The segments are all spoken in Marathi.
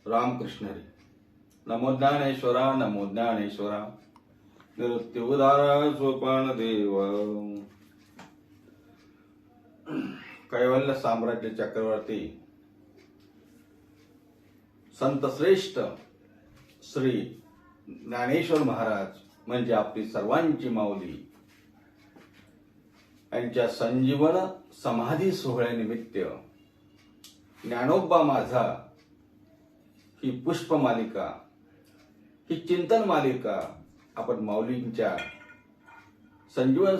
रामकृष्ण हरी. नमो ज्ञानेश्वरा नमो ज्ञानेश्वरा. निवृत्ती उदारा सोपान देव. कैवल्य साम्राज्य चक्रवर्ती संत श्रेष्ठ श्री ज्ञानेश्वर महाराज म्हणजे आपली सर्वांची माऊली यांच्या संजीवन समाधी सोहळ्यानिमित्त ज्ञानोबा माझा ही पुष्प मालिका, ही चिंतन मालिका आपण माऊलींच्या संजीवन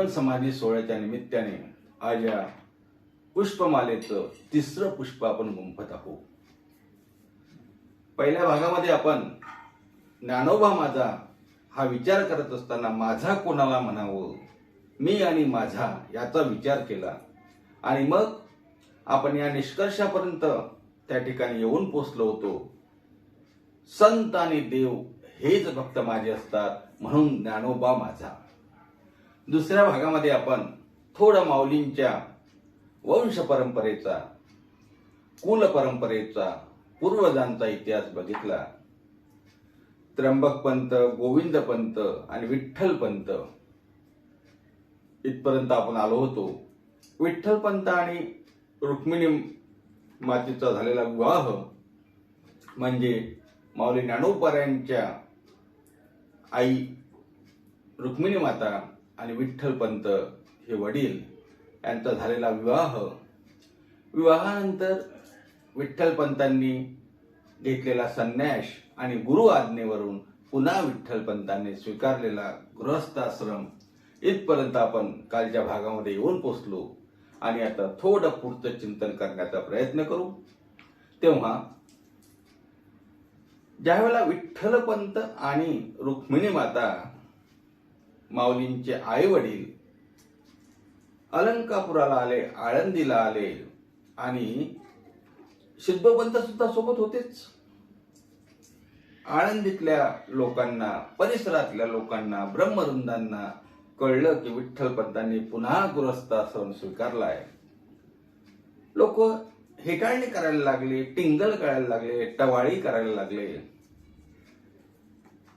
समाधी सोहळ्याच्या निमित्ताने आज या पुष्पमालेचं तिसरं पुष्प आपण गुंफत आहोत. पहिल्या भागामध्ये आपण ज्ञानोबा माझा हा विचार करत असताना माझा कोणाला म्हणावं, मी आणि माझा याचा विचार केला आणि मग आपण या निष्कर्षापर्यंत त्या ठिकाणी येऊन पोचलो होतो. संत आणि देव हेच फक्त माझे असतात, म्हणून ज्ञानोबा माझा. दुसऱ्या भागामध्ये आपण थोडं माऊलींच्या वंश परंपरेचा, कुल परंपरेचा, पूर्वजांचा इतिहास बघितला. त्र्यंबक पंत, गोविंद पंत आणि विठ्ठल पंत इथपर्यंत आपण आलो होतो. विठ्ठल पंत आणि रुक्मिणी मातेचा झालेला विवाह म्हणजे माऊली ज्ञानोबा आई रुक्मिणी माता आणि विठ्ठल पंत हे वडील यांचा झालेला विवाहानंतर विठ्ठल पंतांनी घेतलेला संन्यास आणि गुरु आज्ञेवरून पुन्हा विठ्ठल पंतांनी स्वीकारलेला गृहस्थाश्रम इथपर्यंत आपण कालच्या भागामध्ये येऊन पोचलो आणि आता थोडं पुढचं चिंतन करण्याचा प्रयत्न करू. तेव्हा ज्यावेळेला विठ्ठल पंत आणि रुक्मिणी माता माऊलींचे आई वडील अलंकापुराला आले, आळंदीला आले आणि सिद्धोपंत सुद्धा सोबत होतेच. आळंदीतल्या लोकांना, परिसरातल्या लोकांना, ब्रह्मवृंदांना कळलं की विठ्ठल पंतांनी पुन्हा गृहस्थाश्रम स्वीकारलाय. लोक हेटाळणी करायला लागले, टिंगल करायला लागले, टवाळी करायला लागले.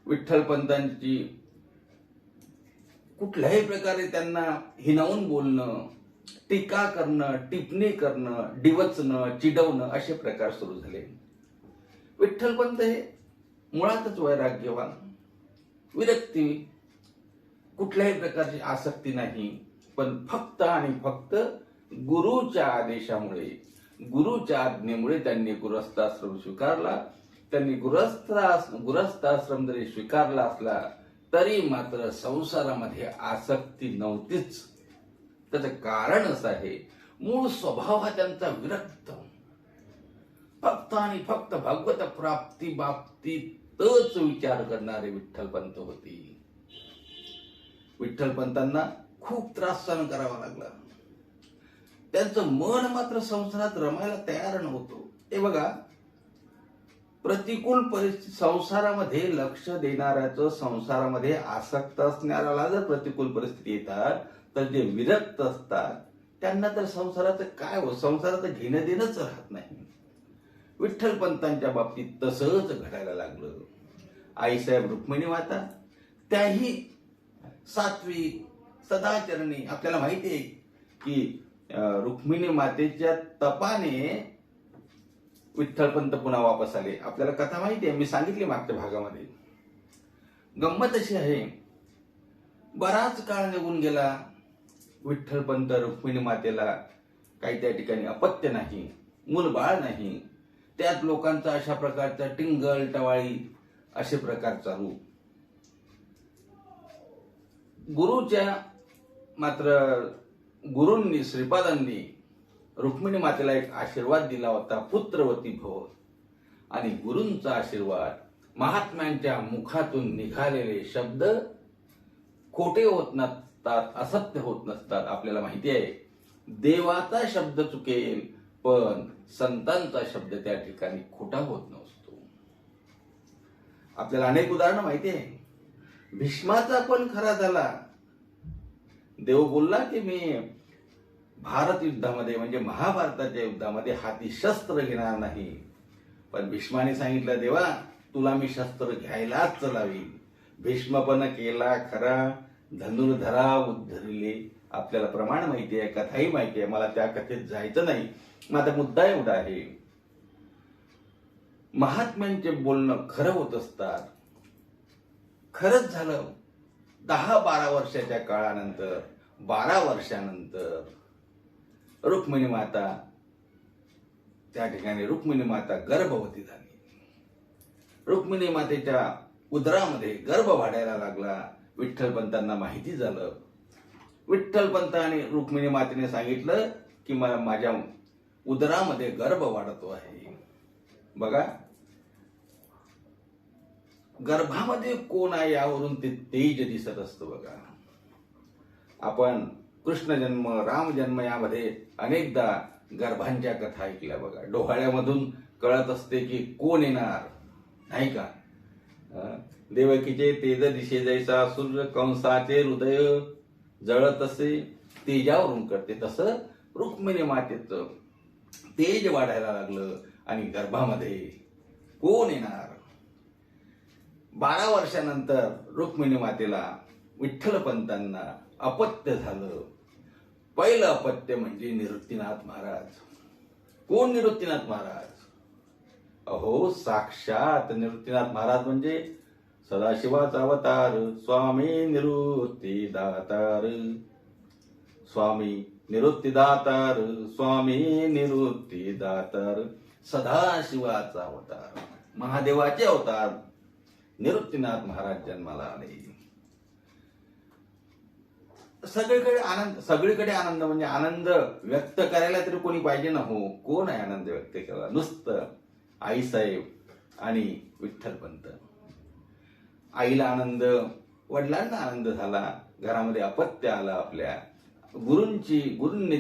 विठ्ठल पंतांची कुठल्याही प्रकारे त्यांना हिनावून बोलणं, टीका करणं, टिप्पणी करणं, डिवचणं, चिडवणं असे प्रकार सुरू झाले. विठ्ठल पंत हे मुळातच वैराग्यवान, विरक्ती, कुठल्याही प्रकारची आसक्ती नाही, पण फक्त आणि फक्त गुरुच्या आदेशामुळे, गुरुच्या आज्ञेमुळे त्यांनी गृहस्थाश्रम स्वीकारला. त्यांनी गृहस्थाश्रम जरी स्वीकारला असला तरी मात्र संसारामध्ये आसक्ती नव्हतीच. त्याचं कारण असं आहे, मूळ स्वभाव हा त्यांचा विरक्त, फक्त आणि फक्त भगवत प्राप्ती बाबतीतच विचार करणारे विठ्ठल पंत होती. विठ्ठल पंतांना खूप त्रास सहन करावा लागला. त्यांचं मन मात्र संसारात रमायला तयार नव्हतं. हे बघा, प्रतिकूल परिस्थिती, संसारामध्ये लक्ष देणाऱ्याचं, संसारामध्ये आसक्त असणाऱ्याला जर प्रतिकूल परिस्थिती येतात तर जे विरक्त असतात त्यांना तर संसाराचं काय हो, संसाराचं घेणं देणंच राहत नाही. विठ्ठल पंतांच्या बाबतीत तसंच घडायला लागलं. आईसाहेब रुक्मिणी माता त्याही सात्विक, सदाचरणी. आपल्याला माहिती आहे की रुक्मिणी मातेच्या तपाने विठ्ठल पंत पुन्हा वापस आले. आपल्याला कथा माहिती आहे, मी सांगितली मागच्या भागामध्ये. गंमत अशी आहे, बराच काळ निघून गेला. विठ्ठल पंत रुक्मिणी मातेला काही त्या ठिकाणी अपत्य नाही, मूलबाळ नाही. त्यात लोकांचा अशा प्रकारचा टिंगल टवाळी असे प्रकार चालू. गुरूंनी, श्रीपादांनी रुक्मिणी मातेला एक आशीर्वाद दिला होता, पुत्रवती भव. आणि गुरूंचा आशीर्वाद, महात्म्यांच्या मुखातून निघालेले शब्द खोटे होत नसतात, असत्य होत नसतात. आपल्याला माहिती आहे, देवाचा शब्द चुकेल पण संतांचा शब्द त्या ठिकाणी खोटा होत नसतो. आपल्याला अनेक उदाहरणं माहिती आहे. भीष्माचा पण खरा झाला. देव बोलला की मी भारत युद्धामध्ये म्हणजे महाभारताच्या युद्धामध्ये हाती शस्त्र घेणार नाही, पण भीष्माने सांगितलं, देवा तुला मी शस्त्र घ्यायलाच लावीन. भीष्मपण केला खरा, धनुर्धरा उद्धरिले. आपल्याला प्रमाण माहिती आहे, कथाही माहिती आहे, मला त्या कथेत जायचं नाही. मग आता मुद्दा एवढा आहे, महात्म्यांचे बोलणं खरं होत असतात. खरंच झालं. 10-12 वर्षाच्या काळानंतर, 12 वर्षानंतर रुक्मिणी माता त्या ठिकाणी रुक्मिणी माता गर्भवती झाली. रुक्मिणी मातेच्या उदरामध्ये गर्भ वाढायला लागला. विठ्ठलपंतांना माहिती झालं. विठ्ठलपंत आणि रुक्मिणी मातेने सांगितलं की माझ्या उदरामध्ये गर्भ वाढतो आहे. बघा, गर्भामध्ये कोण आहे यावरून ते तेज दिसत असतं. बघा, आपण कृष्ण जन्म, राम जन्म यामध्ये अनेकदा गर्भांच्या कथा ऐकल्या. बघा, डोहाळ्यामधून कळत असते की कोण येणार, नाही का? देवकीचे तेज दिशे जैसा सूर्य, कंसाचे हृदय जळत असे तेजावरून करते. तसं रुक्मिणी मातेचं तेज वाढायला लागलं आणि गर्भामध्ये कोण येणार. 12 वर्षानंतर रुक्मिणी मातेला, विठ्ठलपंतांना अपत्य झालं. पहिलं अपत्य म्हणजे निवृत्तीनाथ महाराज. कोण निवृत्तीनाथ महाराज? अहो, साक्षात निवृत्तीनाथ महाराज म्हणजे सदाशिवाचा अवतार, स्वामी निवृत्तीदातार. स्वामी निवृत्तीदातार, स्वामी निवृत्तीदातार, सदाशिवाचा अवतार, महादेवाचे अवतार निवृत्तीनाथ महाराज जन्माला आले. सगळीकडे आनंद म्हणजे आनंद व्यक्त करायला तरी कोणी पाहिजे ना. हो, कोण आहे आनंद व्यक्त करायला? नुसतं आईसाहेब आणि विठ्ठलपंत. आईला आनंद, वडिलांना आनंद झाला, घरामध्ये अपत्य आलं. आपल्या गुरूंनी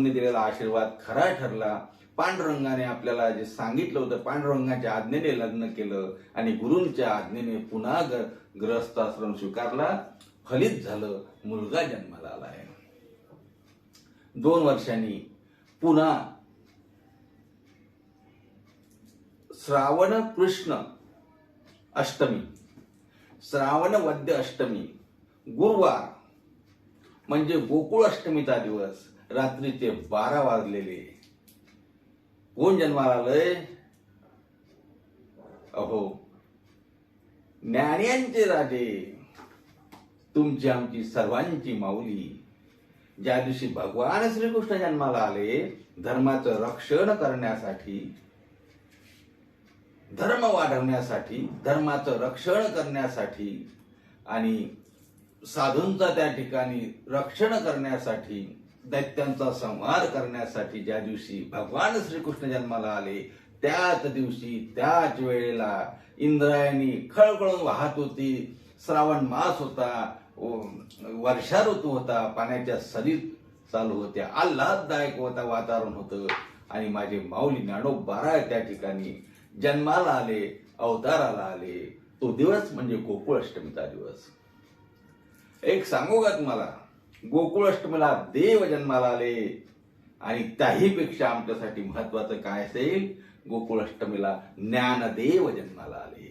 दिलेला आशीर्वाद खरा ठरला. पांडुरंगाने आपल्याला जे सांगितलं होतं, पांडुरंगाच्या आज्ञेने लग्न केलं आणि गुरूंच्या आज्ञेने पुन्हा गृहस्थाश्रम स्वीकारला. फलित झालं, मुलगा जन्माला आलाय. 2 वर्षांनी पुन्हा श्रावण कृष्ण अष्टमी, श्रावण वद्य अष्टमी, गुरुवार म्हणजे गोकुळ अष्टमीचा दिवस, रात्रीचे 12 वाजलेले. कोण जन्माला आलंय? अहो, ज्ञान्यांचे राजे, तुमची आमची सर्वांची माऊली. ज्या दिवशी भगवान श्रीकृष्ण जन्माला आले, धर्माचं रक्षण करण्यासाठी, धर्म वाढवण्यासाठी, धर्माचं रक्षण करण्यासाठी आणि साधूंचा त्या ठिकाणी रक्षण करण्यासाठी, दैत्यांचा संहार करण्यासाठी ज्या दिवशी भगवान श्रीकृष्ण जन्माला आले, त्याच दिवशी त्याच वेळेला इंद्रायणी खळखळून वाहत होती. श्रावण मास होता, वर्षा ऋतू होता, पाण्याच्या सरी चालू होत्या, आल्हाददायक होता वातावरण होतं. आणि माझे माऊली ज्ञानोबा त्या ठिकाणी जन्माला आले, अवताराला आले. तो दिवस म्हणजे गोकुळ अष्टमीचा दिवस. एक सांगू का तुम्हाला, गोकुळ अष्टमीला देव जन्माला आले. आणि त्याहीपेक्षा आमच्यासाठी महत्वाचं काय असेल, गोकुळ अष्टमीला ज्ञानदेव जन्माला आले.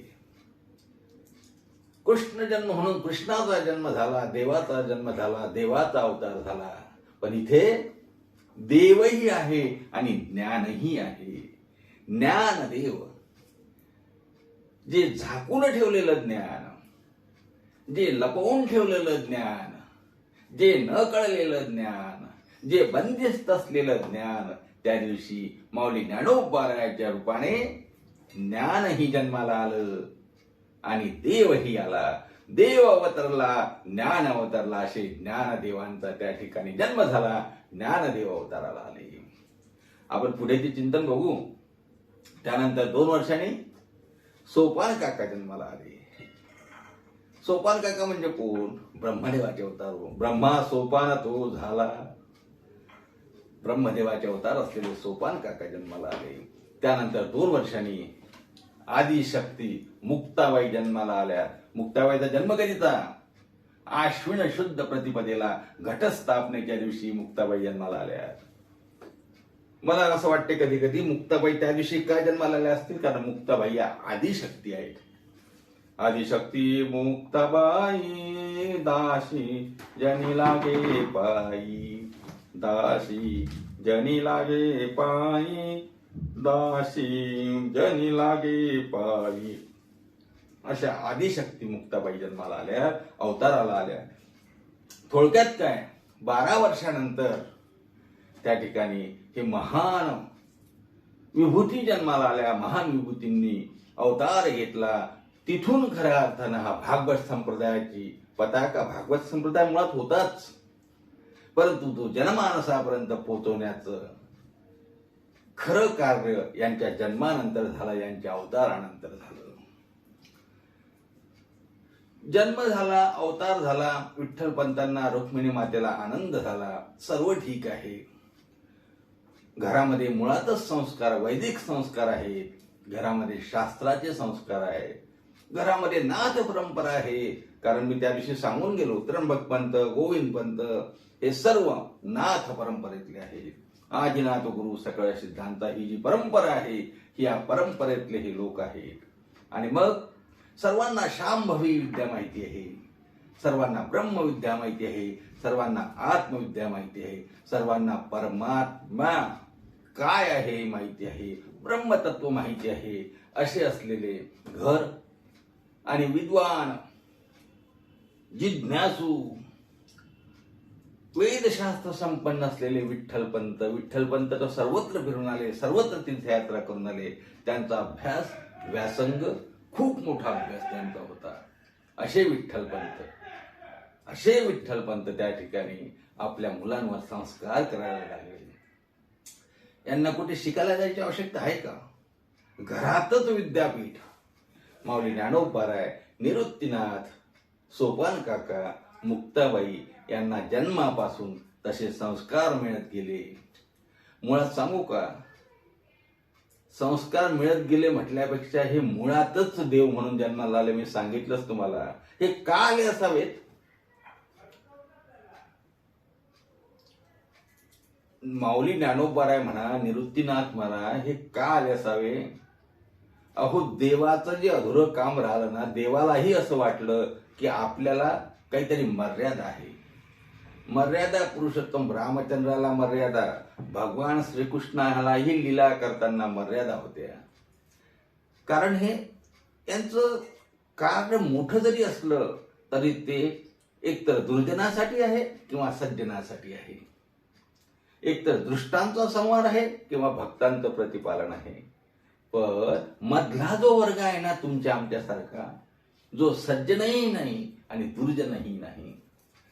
कृष्ण जन्म म्हणून कृष्णाचा जन्म झाला, देवाचा जन्म झाला, देवाचा अवतार झाला. पण इथे देवही आहे आणि ज्ञानही आहे. ज्ञानदेव, जे झाकून ठेवलेलं ज्ञान, जे लपवून ठेवलेलं ज्ञान, जे न कळलेलं ज्ञान, जे बंदिस्त असलेलं ज्ञान, त्या दिवशी माऊली ज्ञानोबारायाच्या रूपाने ज्ञानही जन्माला आलं आणि देवही आला. देव अवतरला, ज्ञान अवतरला, असे ज्ञानदेवांचा त्या ठिकाणी जन्म झाला. ज्ञानदेव अवताराला आले. आपण पुढेचे चिंतन बघू. त्यानंतर 2 वर्षांनी सोपान काका जन्माला आले. सोपान काका म्हणजे कोण? ब्रह्मदेवाचे अवतार. ब्रह्मा सोपान तो झाला. ब्रह्मदेवाचे अवतार असलेले सोपान काका जन्माला आले. त्यानंतर 2 वर्षांनी आदिशक्ती मुक्ताबाई जन्माला आल्या. मुक्ताबाईचा जन्म कधीचा? आश्विन शुद्ध प्रतिपदेला घटस्थापनेच्या दिवशी मुक्ताबाई जन्माला आल्या. मला असं वाटते कधी कधी मुक्ताबाई त्या दिवशी काय जन्माला आल्या असतील, कारण मुक्ताबाई या आदिशक्ती आहेत. आदिशक्ती मुक्ताबाई दाशी जनी लागे पायी, दाशी जनी लागे पायी, दाशी जनी लागे पायी. अशा आदिशक्ती मुक्ताबाई जन्माला आल्या, अवताराला आल्या. थोडक्यात काय, 12 वर्षानंतर त्या ठिकाणी हे महान विभूती जन्माला आल्या. महान विभूतींनी अवतार घेतला. तिथून खऱ्या अर्थानं हा भागवत संप्रदायाची पताका, भागवत संप्रदाय मुळात होताच, परंतु तो जनमानसापर्यंत पोहोचवण्याचं खरं कार्य यांच्या जन्मानंतर झालं, यांच्या अवतारानंतर झालं. जन्म झाला, अवतार झाला, विठ्ठलपंतांना, रुक्मिणी मातेला आनंद झाला, सर्व ठीक आहे. घरामध्ये मुळातच संस्कार, वैदिक संस्कार आहेत. घरामध्ये शास्त्राचे संस्कार आहेत. घरामध्ये नाथ परंपरा आहे. कारण मी त्या दिवशी सांगून गेलो, त्र्यंबक पंत, गोविंद पंत हे सर्व नाथ परंपरेतले आहेत. आदिनाथ गुरु सकळ सिद्धांत ही जी परंपरा आहे, ही या परंपरेतले हे लोक आहेत. आणि मग सर्वांना शांभवी विद्या माहिती आहे, सर्वांना ब्रह्मविद्या माहिती आहे, सर्वांना आत्मविद्या माहिती आहे, सर्वांना परमात्मा काय आहे माहिती आहे, ब्रह्मतत्व माहिती आहे. असे असलेले घर आणि विद्वान, जिज्ञासू, वेदशास्त्र संपन्न असलेले विठ्ठलपंत. विठ्ठलपंत तर सर्वत्र फिरून आले, सर्वत्र तीर्थयात्रा करून आले. त्यांचा अभ्यास, व्यासंग, खूप मोठा अभ्यास त्यांचा होता. असे विठ्ठलपंत त्या ठिकाणी आपल्या मुलांवर संस्कार करायला लागले. यांना कुठे शिकायला जायची आवश्यकता आहे का? घरातच विद्यापीठ. माऊली ज्ञानोबाराय, निवृत्तीनाथ, सोपान काका, मुक्ताबाई यांना जन्मापासून तसे संस्कार मिळत गेले. मुळात सांगू का, संस्कार मिळत गेले म्हटल्यापेक्षा हे मुळातच देव म्हणून जन्माला आले. मी सांगितलंच तुम्हाला. हे का आले असावेत? माऊली ज्ञानोबाराय म्हणा, निवृत्तीनाथ म्हणा, हे का आले असावे? अहो, देवाचं जे अधुरं काम राहिलं ना, देवालाही असं वाटलं की आपल्याला काहीतरी मर्यादा आहे. मर्यादा, पुरुषोत्तम रामचंद्राला मर्यादा, भगवान श्रीकृष्णालाही लीला करताना मर्यादा होत्या. कारण हे यांचं कार्य मोठं जरी असलं तरी ते एकतर दुर्जनासाठी आहे किंवा सज्जनासाठी आहे. एकतर दृष्टांचा संवाद आहे किंवा भक्तांचं प्रतिपालन आहे. पण मधला जो वर्ग आहे ना तुमच्या आमच्यासारखा, जो सज्जनही नाही आणि दुर्जनही नाही,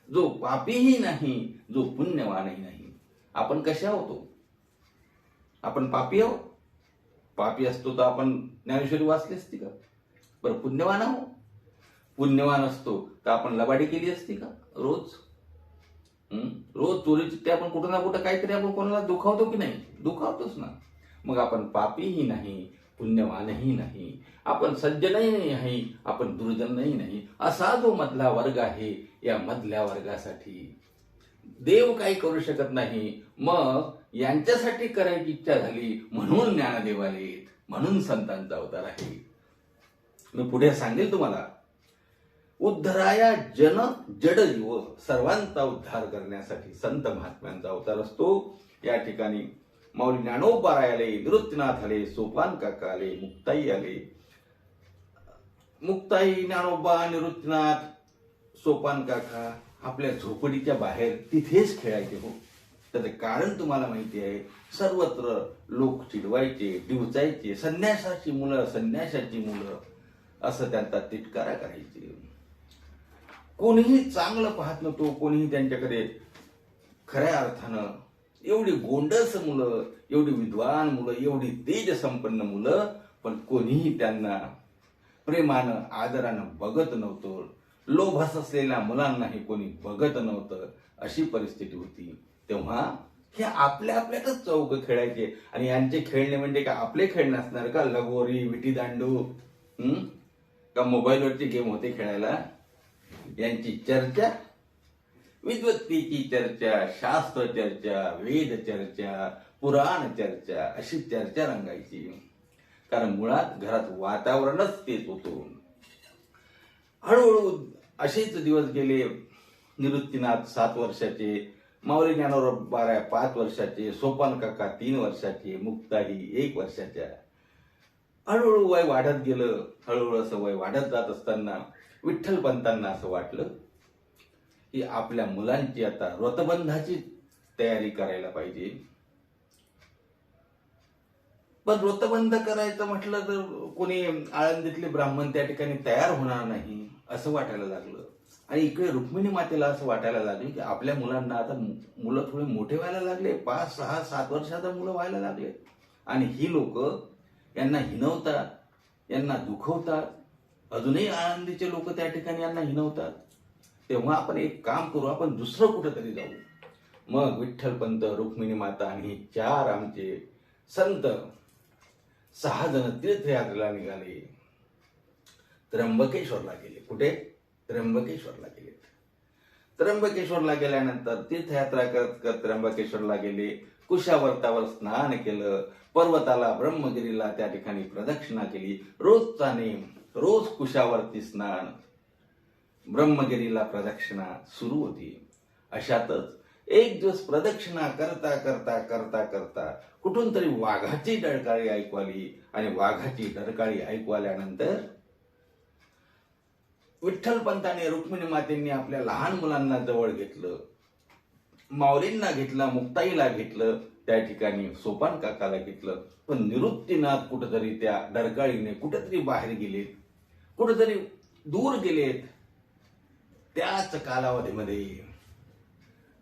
जो पापीही नाही, जो पुण्यवानही नाही. आपण कशा होतो? आपण पापी आहोत. पापी असतो तर आपण ज्ञानेश्वरी वाचली असती का? बरं, पुण्यवान आहो. पुण्यवान असतो तर आपण लबाडी केली असती का? रोज चोरी चिट्टी आपण कुठं ना कुठं काहीतरी आपण कोणाला दुखावतो की नाही? दुखावतोच ना. मग आपण पापीही नाही, पुण्यवानही नाही, आपण सज्जनही नाही, आपण दुर्जनही नाही. असा जो मधला वर्ग आहे, या मधल्या वर्गासाठी देव काही करू शकत नाही. मग यांच्यासाठी करायची इच्छा झाली म्हणून ज्ञानदेव आले, म्हणून संतांचा अवतार आहे. मी पुढे सांगेल तुम्हाला. उद्धराया जन जड जीव, सर्वांचा उद्धार करण्यासाठी संत महात्म्यांचा अवतार असतो. या ठिकाणी माऊली ज्ञानोबाराय आले, निवृत्तीनाथ आले, सोपान काका आले, मुक्ताई आले. मुक्ताई, ज्ञानोबा, निवृत्तीनाथ, सोपान काका आपल्या झोपडीच्या बाहेर तिथेच खेळायचे. हो, त्याचं कारण तुम्हाला माहिती आहे. सर्वत्र लोक चिडवायचे, डिवचायचे, संन्यासाची मुलं असं त्यांचा तिटकारा करायचे. कोणीही चांगलं पाहत नव्हतो, कोणीही त्यांच्याकडे खऱ्या अर्थानं एवढी गोंडस मुलं, एवढी विद्वान मुलं, एवढी तेज संपन्न मुलं, पण कोणीही त्यांना प्रेमानं, आदरानं बघत नव्हतं. लोभस असलेल्या मुलांनाही कोणी बघत नव्हतं. अशी परिस्थिती होती. तेव्हा हे आपल्या आपल्यातच चौक खेळायचे. आणि यांचे खेळणे म्हणजे का आपले खेळणे असणार का? लगोरी, विटी दांडू, का मोबाईलवरचे गेम होते खेळायला? यांची चर्चा, विद्वत्तेची चर्चा, शास्त्र चर्चा, वेद चर्चा, पुराण चर्चा अशी चर्चा रंगायची. कारण मुळात घरात वातावरणच तेच होतं. हळूहळू असेच दिवस गेले. निवृत्तीनाथ 7 वर्षाचे, माऊली ज्ञानोबा 5 वर्षाचे, सोपान काका 3 वर्षाचे, मुक्ताई 1 वर्षाच्या. हळूहळू वय वाढत गेलं. हळूहळू असं वय वाढत जात असताना विठ्ठलपंतांना असं वाटलं की आपल्या मुलांची आता व्रतबंधाची तयारी करायला पाहिजे. पण व्रतबंध करायचं म्हटलं तर कोणी आळंदीतले ब्राह्मण त्या ठिकाणी तयार होणार नाही असं वाटायला लागलं. आणि इकडे रुक्मिणी मातेला असं वाटायला लागले की आपल्या मुलांना आता मुलं थोडे मोठे व्हायला लागले, 5, 6, 7 वर्षाचा मुलं व्हायला लागले. आणि ही लोक यांना हिणवतात, यांना दुखवतात. अजूनही आळंदीचे लोक त्या ठिकाणी यांना हिणवतात. तेव्हा आपण एक काम करू, आपण दुसरं कुठंतरी जाऊ. मग विठ्ठलपंत, रुक्मिणी माता आणि 4 आमचे संत 6 जण तीर्थयात्रेला निघाले. त्र्यंबकेश्वरला गेले. कुठे? त्र्यंबकेश्वरला गेले. त्र्यंबकेश्वरला गेल्यानंतर तीर्थयात्रा करत त्र्यंबकेश्वरला गेले. कुशावर्तावर स्नान केलं. पर्वताला, ब्रह्मगिरीला त्या ठिकाणी प्रदक्षिणा केली. रोजचा नेम, रोज कुशावरती स्नान, ब्रह्मगिरीला प्रदक्षिणा सुरू होती. अशातच एक दिवस प्रदक्षिणा करता करता करता करता कुठून तरी वाघाची डरकाळी ऐकू आली. आणि वाघाची डरकाळी ऐकू आल्यानंतर विठ्ठलपंतांनी, रुक्मिणी मातेंनी आपल्या लहान मुलांना जवळ घेतलं, माऊलींना घेतलं, मुक्ताईला घेतलं, त्या ठिकाणी सोपान काकाला घेतलं. पण निवृत्तीनाथ कुठेतरी त्या डरकाळीने कुठेतरी बाहेर गेलेत, कुठेतरी दूर गेलेत. त्याच कालावधीमध्ये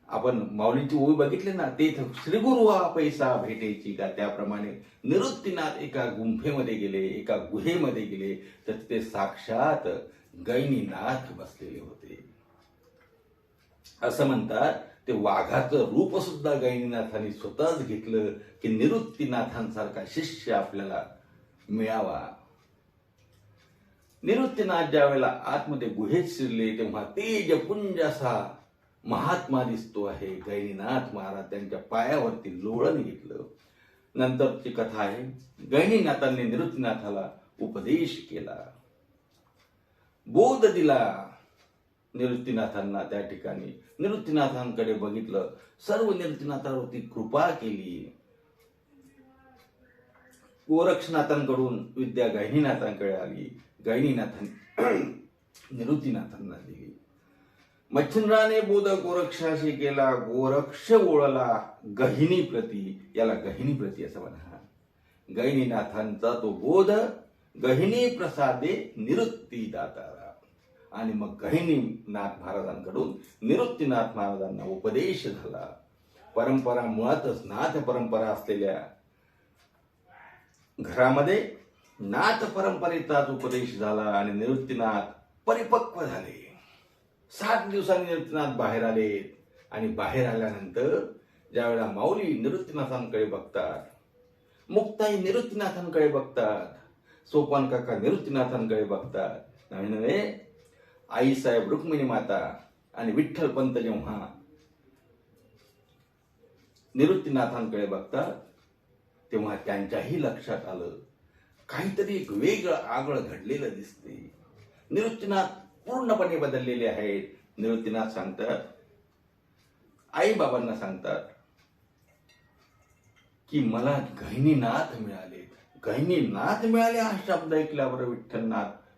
आपण माऊलींची ओवी बघितली ना, ते श्रीगुरु पैसा भेटायची का, त्याप्रमाणे निवृत्तीनाथ एका गुंफेमध्ये गेले, एका गुहेमध्ये गेले. तर ते साक्षात गैनीनाथ बसलेले होते. असं म्हणतात ते वाघाचं रूप सुद्धा गैनीनाथांनी स्वतःच घेतलं की निवृत्तीनाथांसारखा शिष्य आपल्याला मिळावा. निवृत्तीनाथ ज्या वेळेला आतमध्ये गुहेत शिरले तेव्हा तेजपुंज असा महात्मा दिसतो आहे. गैनीनाथ महाराज त्यांच्या पायावरती लोळण घेतलं. नंतरची कथा आहे, गैनीनाथांनी निवृत्तीनाथाला उपदेश केला, बोध दिला. निवृत्तीनाथांना त्या ठिकाणी निवृत्तीनाथांकडे बघितलं, सर्व निवृत्तीनाथावरती कृपा केली. गोरक्षनाथांकडून विद्या गैनीनाथांकडे आली, गैनीनाथांनी निवृत्तीनाथांना दिली. मच्छिंद्राने बोध गोरक्षाशी केला, गोरक्ष ओळला गहिनी प्रती, याला गहिनी प्रती असं म्हणा. गैनीनाथांचा तो बोध गहिनी प्रसादे निवृत्ती दातारा. आणि मग गहिनीनाथ महाराजांकडून निवृत्तीनाथ महाराजांना उपदेश झाला. परंपरा मुळातच नाथ परंपरा असलेल्या घरामध्ये नाथ परंपरेचाच उपदेश झाला. आणि निवृत्तीनाथ परिपक्व झाले. 7 दिवसांनी निवृत्तीनाथ बाहेर आले. आणि बाहेर आल्यानंतर ज्यावेळेला माऊली निवृत्तीनाथांकडे बघतात, मुक्ताई निवृत्तीनाथांकडे बघतात, सोपान काका निवृत्तीनाथांकडे बघतात, नव्हे नव्हे आईसाहेब रुक्मिणी माता आणि विठ्ठलपंत जेव्हा निवृत्तीनाथांकडे बघतात तेव्हा त्यांच्याही लक्षात आलं काहीतरी एक वेगळं आगळं घडलेलं दिसते. निवृत्तीनाथ पूर्णपणे बदललेले आहेत. निवृत्तीनाथ सांगतात, आई बाबांना सांगतात की मला गहिनीनाथ मिळाले. गहिनीनाथ मिळाले हा शब्द ऐकल्यावर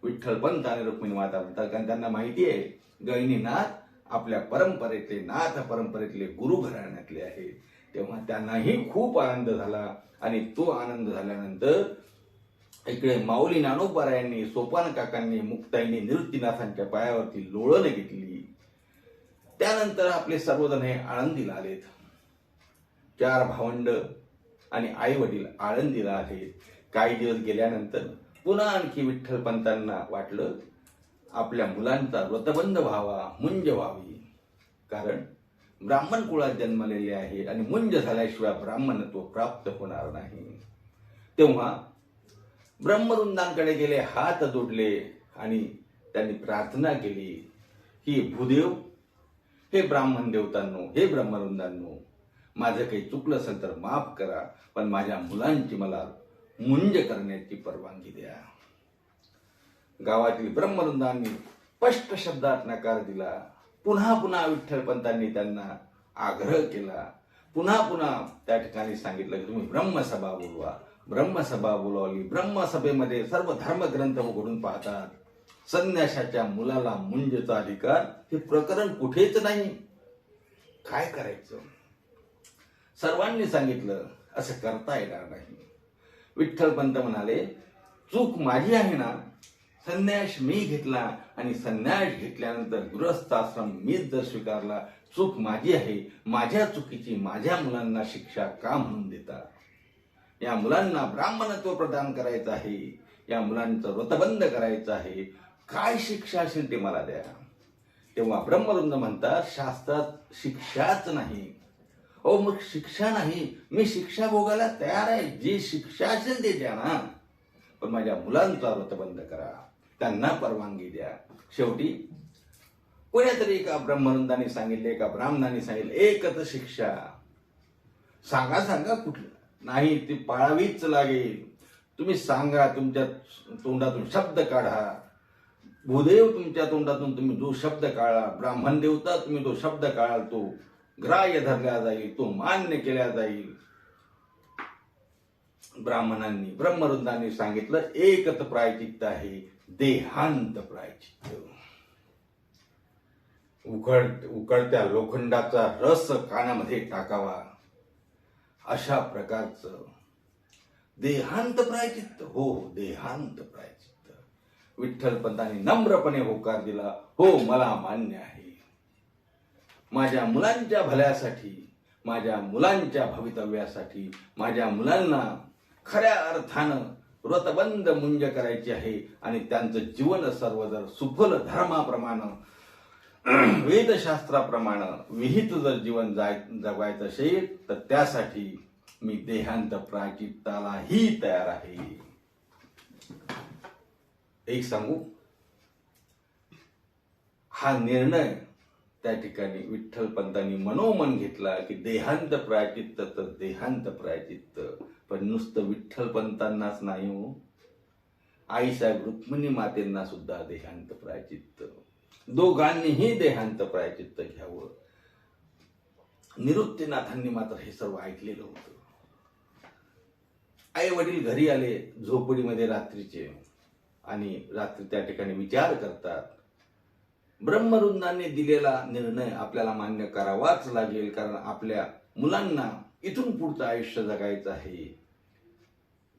विठ्ठलपंत आणि रुक्मिणी माता म्हणतात, कारण त्यांना माहिती आहे गहिनीनाथ आपल्या परंपरेतले, नाथ परंपरेतले गुरु घराण्यातले आहेत. तेव्हा त्यांनाही खूप आनंद झाला. आणि तो आनंद झाल्यानंतर इकडे माऊली ज्ञानोबारायांनी, सोपान काकांनी, मुक्ताईंनी निवृत्तीनाथांच्या पायावरती लोळण घेतली. त्यानंतर आपले सर्वजण हे आळंदीला आलेत. 4 भावंड आणि आई वडील आळंदीला आलेत. काही दिवस गेल्यानंतर पुन्हा आणखी विठ्ठलपंतांना वाटलं आपल्या मुलांचा व्रतबंध व्हावा, मुंज व्हावी. कारण ब्राह्मण कुळात जन्मलेले आहे आणि मुंज झाल्याशिवाय ब्राह्मणत्व प्राप्त होणार नाही. तेव्हा ब्रह्मवृंदांकडे गेले, हात जोडले आणि त्यांनी प्रार्थना केली की भूदेव, हे ब्राह्मण देवतांनो, हे ब्रह्मवृंदांनो, माझं काही चुकलं असेल तर माफ करा, पण माझ्या मुलांची मला मुंज करण्याची परवानगी द्या. गावातील ब्रह्मवृंदांनी स्पष्ट शब्दात नकार दिला. पुन्हा पुन्हा विठ्ठलपंतांनी त्यांना आग्रह केला. पुन्हा पुन्हा त्या ठिकाणी सांगितलं की तुम्ही ब्रह्मसभा बोलवा. ब्रह्मसभा बोलावली. ब्रह्मसभेमध्ये सर्व धर्मग्रंथ उघडून पाहतात. संन्याशाच्या मुलाला मुंजचा अधिकार हे प्रकरण कुठेच नाही. काय करायचं? सर्वांनी सांगितलं असं करता येणार नाही. विठ्ठलपंत म्हणाले, चूक माझी आहे ना, संन्यास मी घेतला आणि संन्यास घेतल्यानंतर गृहस्थ आश्रम मीच जर स्वीकारला, चूक माझी आहे. माझ्या चुकीची माझ्या मुलांना शिक्षा का म्हणून देता? या मुलांना ब्राह्मणत्व प्रदान करायचं आहे. या मुलांचं व्रतबंध करायचं आहे. काय शिक्षा असेल ते मला द्या. तेव्हा ब्रह्मवृंद म्हणतात, शास्त्रात शिक्षाच नाही. हो, मग शिक्षा नाही, मी शिक्षा भोगायला तयार आहे. जी शिक्षा असेल ते द्या ना, पण माझ्या मुलांचा व्रतबंध करा, त्यांना परवानगी द्या. शेवटी कोणीतरी एका ब्रह्मवृंदाने सांगितले, एका ब्राह्मणाने सांगितले, एकच शिक्षा. सांगा कुठलं नाही, ती पाळावीच लागेल. तुम्ही सांगा, तुमच्या तोंडातून शब्द काढा. भूदेव तुमच्या तोंडातून तुम्ही जो शब्द काढा, ब्राह्मण देवता तुम्ही जो शब्द काढाल, तो ग्राह्य धरला जाईल, तो मान्य केला जाईल. ब्राह्मणांनी ब्रह्मवृंदांनी सांगितलं, एकच प्रायचित्त आहे, देहांत प्रायचित्त. उकळत्या लोखंडाचा रस कानामध्ये टाकावा, अशा प्रकारचं देहांत प्रायचित्त. हो, देहांत प्रायचित्त. विठ्ठलपंतांनी नम्रपणे होकार दिला. हो, मला मान्य आहे. माझ्या मुलांच्या भल्यासाठी, माझ्या मुलांच्या भवितव्यासाठी, माझ्या मुलांना खऱ्या अर्थानं व्रतबंध मुंज करायची आहे आणि त्यांचं जीवन सर्व जर सुफल धर्माप्रमाणे, वेदशास्त्राप्रमाणे विहित जर जीवन जगवायचं असेल तर त्यासाठी मी देहांत प्रायचित्तालाही तयार आहे. एक सांगू, हा निर्णय त्या ठिकाणी विठ्ठलपंतांनी मनोमन घेतला की देहांत प्रायचित्त तर देहांत प्रायचित्त. पण नुसतं विठ्ठलपंतांनाच नाही हो, आईसाहेब रुक्मिणी मातेंना सुद्धा देहांत प्रायचित्त. दोघांनीही देहांत प्रायचित्त घ्यावं. निवृत्तीनाथांनी मात्र हे सर्व ऐकलेलं होतं. आई वडील घरी आले झोपडीमध्ये रात्रीचे आणि रात्री त्या ठिकाणी विचार करतात. ब्रह्मवृंदांनी दिलेला निर्णय आपल्याला मान्य करावाच लागेल, कारण आपल्या मुलांना इथून पुढचं आयुष्य जगायचं आहे.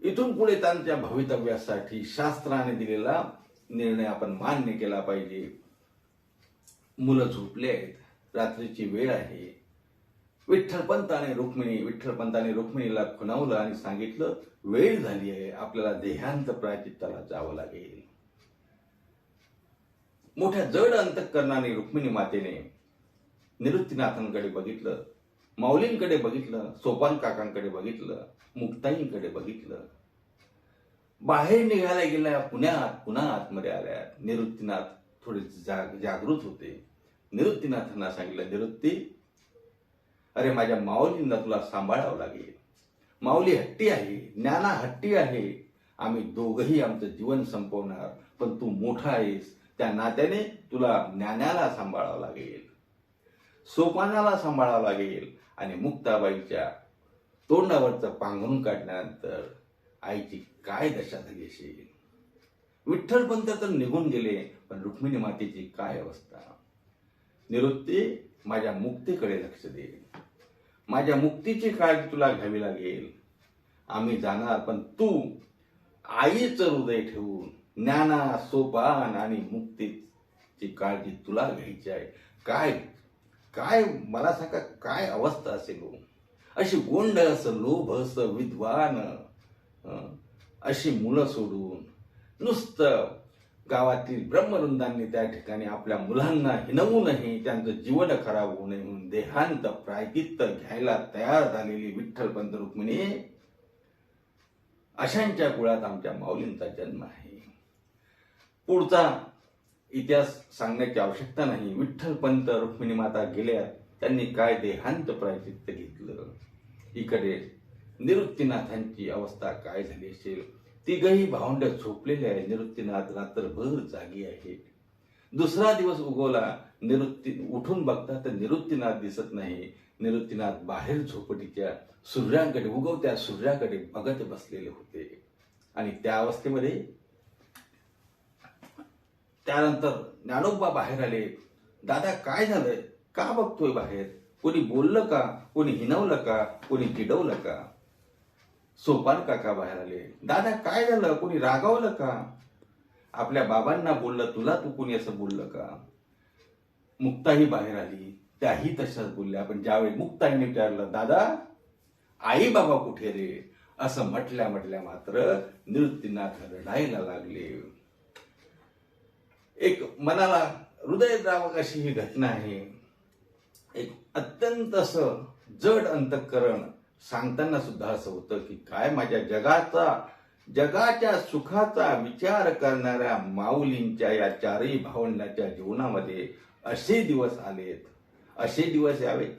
इथून पुढे त्यांच्या भवितव्यासाठी शास्त्राने दिलेला निर्णय आपण मान्य केला पाहिजे. मुलं झोपले आहेत, रात्रीची वेळ आहे. विठ्ठलपंताने रुक्मिणीला खुणावलं आणि सांगितलं, वेळ झाली आहे, आपल्याला देहांत प्रायचित्ताला जावं लागेल. मोठ्या जड अंतःकरणाने रुक्मिणी मातेने निवृत्तीनाथांकडे बघितलं, माऊलींकडे बघितलं, सोपान काकांकडे बघितलं, मुक्ताईंकडे बघितलं. बाहेर निघायला गेल्या, पुन्हा आतमध्ये आल्या. निवृत्तीनाथ थोडे जागृत होते. निवृत्तीनाथांना सांगितलं, निवृत्ती, अरे माझ्या माऊलींना तुला सांभाळावं लागेल. माऊली हट्टी आहे, ज्ञाना हट्टी आहे. आम्ही दोघंही आमचं जीवन संपवणार, पण तू मोठा आहेस, त्या नात्याने तुला ज्ञानाला सांभाळावं लागेल, सोपानाला सांभाळावं लागेल. आणि मुक्ताबाईच्या तोंडावरचं पांघरून काढल्यानंतर आईची काय दशा झाली असेल. विठ्ठलपंत तर निघून गेले, पण रुक्मिणी मातेची काय अवस्था. निवृत्ती, माझ्या मुक्तीकडे लक्ष दे. माझ्या मुक्तीची काळजी तुला घ्यावी लागेल. आम्ही जाणार, पण तू आईचं हृदय ठेवून ज्ञाना, सोपान आणि मुक्तीची काळजी तुला घ्यायची आहे. काय काय मला सांगा, काय अवस्था असेल हो. अशी गोंडस, लोभस, विद्वान अशी मुलं सोडून नुसतं गावातील ब्रह्मवृंदांनी त्या ठिकाणी आपल्या मुलांना हिणवूनही त्यांचं जीवन खराब होऊ नये म्हणून देहांत प्रायचित्त घ्यायला तयार झालेली विठ्ठलपंत रुक्मिणी, अशांच्या कुळात आमच्या माऊलींचा जन्म आहे. पुढचा इतिहास सांगण्याची आवश्यकता नाही. विठ्ठलपंत रुक्मिणी माता गेल्या, त्यांनी काय देहांत प्रायचित्त घेतलं. इकडे निवृत्तीनाथांची अवस्था काय झाली असेल. तिघही भावंड झोपलेले आहे. निवृत्तीनाथ रात्रभर जागी आहे. दुसरा दिवस उगवला. उठून बघता तर निवृत्तीनाथ दिसत नाही. निवृत्तीनाथ बाहेर झोपडीच्या सूर्याकडे, उगवत्या सूर्याकडे बघत बसलेले होते. आणि त्या अवस्थेमध्ये त्यानंतर ज्ञानोबा बाहेर आले. दादा काय झालंय, का बघतोय बाहेर? कोणी बोललं का? कोणी हिनवलं का? कोणी चिडवलं का? सोपान काका बाहेर आले. दादा काय झालं, कोणी रागावलं का? आपल्या बाबांना बोललं, तुला तू कोणी असं बोललं का? मुक्ताही बाहेर आली. त्याही तशाच बोलल्या. पण ज्यावेळी मुक्ताईने विचारलं, दादा आई बाबा कुठे रे, असं म्हटल्या मात्र निवृत्तीनाथ रडायला लागले. एक मनाला हृदयद्रावक अशी ही घटना आहे. एक अत्यंत असं जड अंतःकरण सांगताना सुद्धा असं होतं की काय माझ्या जगाच्या सुखाचा विचार करणाऱ्या माऊलींच्या या चारही भावंडाच्या जीवनामध्ये असे दिवस आलेत, असे दिवस यावेत.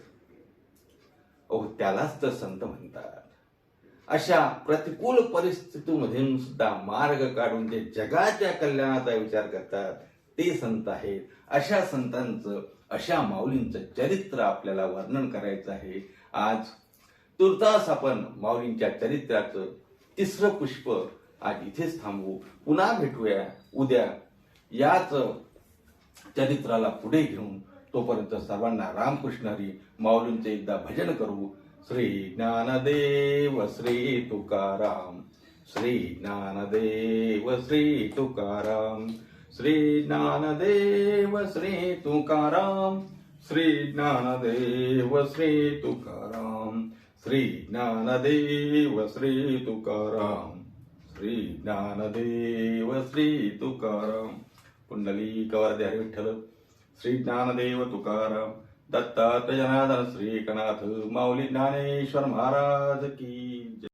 त्यालाच तर संत म्हणतात. अशा प्रतिकूल परिस्थितीमधून सुद्धा मार्ग काढून ते जगाच्या कल्याणाचा विचार करतात, ते संत आहेत. अशा संतांचं, अशा माऊलींचं चरित्र आपल्याला वर्णन करायचं आहे. आज तुर्तास आपण माऊलींच्या चरित्राचं तिसरं पुष्प आज इथेच थांबवू. पुन्हा भेटूया उद्या याच चरित्राला पुढे घेऊन. तोपर्यंत सर्वांना रामकृष्ण हरी. माऊलींचे एकदा भजन करू. श्री ज्ञानदेव श्री तुकाराम, श्री ज्ञानदेव श्री तुकाराम, श्री ज्ञानदेव श्री तुकाराम, श्री ज्ञानदेव श्री तुकाराम, श्री ज्ञानदेव श्री तुकाराम, श्री ज्ञानदेव श्री तुकाराम. पुंडलिक वरदे हरी विठ्ठल. श्री ज्ञानदेव तुकाराम. दत्तात्रय जनार्दन श्री एकनाथ माऊली ज्ञानेश्वर महाराज की जय.